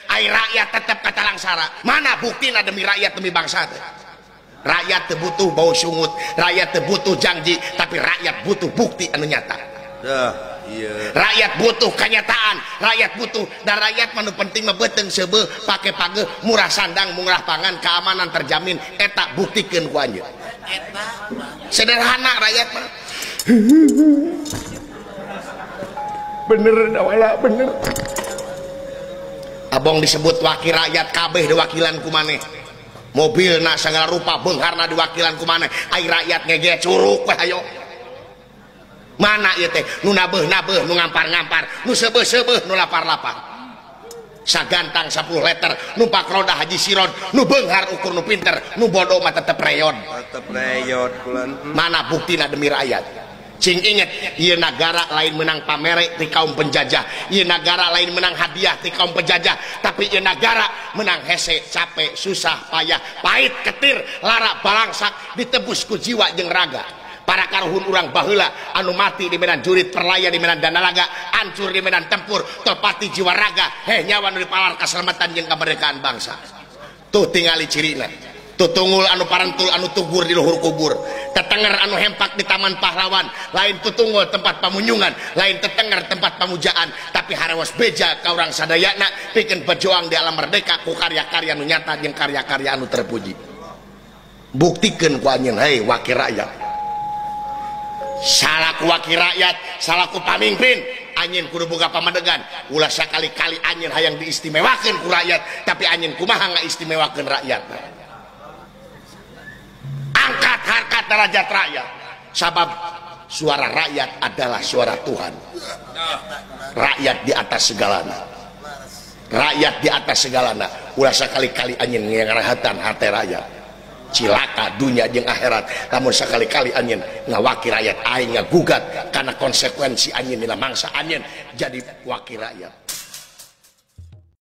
ai rakyat tetap kata langsara. Mana buktina demi rakyat demi bangsa teh? Rakyat teu butuh bau sungut, rakyat teu butuh janji, tapi rakyat butuh bukti anu nyata. Iya. Rakyat butuh kenyataan, rakyat butuh, dan rakyat manu penting mah beuteng seubeuh pake pageuh murah sandang murah pangan keamanan terjamin eta buktikeun ku anjeun. Sederhana rakyat mah. Bener dawala bener. Abong disebut wakil rakyat kabeh diwakilan ku maneh. Mobilna segala rupa beungharna diwakilan ku maneh. Ai rakyat ngege curug we hayo. Mana ieu teh nu nabeuh-nabeuh nu ngampar-ngampar, nu seubeuh-seubeuh nu lapar-lapar. Sagantang 10 liter numpak roda Haji Sirod nu beunghar ukur nu pinter, nu bodoh mah tetep reyon. Tetep reyon kulan. Mana buktina demi rakyat? Cing inget, ieu nagara lain menang pamere ti kaum penjajah, ieu nagara lain menang hadiah ti kaum penjajah, tapi ieu nagara menang hese, capek, susah, payah, pahit, ketir, lara, balangsak, ditebus ku jiwa jeung raga. Para karuhun urang baheula anu mati di medan jurit, perlaya di medan danalaga, hancur di medan tempur, tepati jiwa raga, nyawa nu dipalar kaselamatan jeung kamerdekaan bangsa. Tuh tingali cirina. Tuh tunggul anu parentul anu tugur di luhur kubur, tetenger anu hempak di taman pahlawan, lain tutunggul tempat pamunyungan, lain tetenger tempat pamujaan, tapi harawas beja ka urang sadayana pikeun berjuang di alam merdeka ku karya-karya anu nyata jeung karya-karya anu terpuji. Buktikeun ku anjeun hei wakil rakyat. Salaku wakil rakyat, salaku pamimpin, anjeun kudu boga pamadegan. Ulah sakali-kali anjeun hayang diistimewakeun ku rakyat, tapi anjeun kumaha ngaistimewakeun rakyat. Angkat harkat derajat rakyat, sabab suara rakyat adalah suara Tuhan. Rakyat di atas segalana, rakyat di atas segalana. Ulah sekali-kali anjeun ngarahatan hate rakyat, cilaka dunia jeung akhirat lamun sekali-kali anjeun ngawaki rakyat aing ngagugat karena konsekuensi anjeun dina mangsa anjeun jadi wakil rakyat.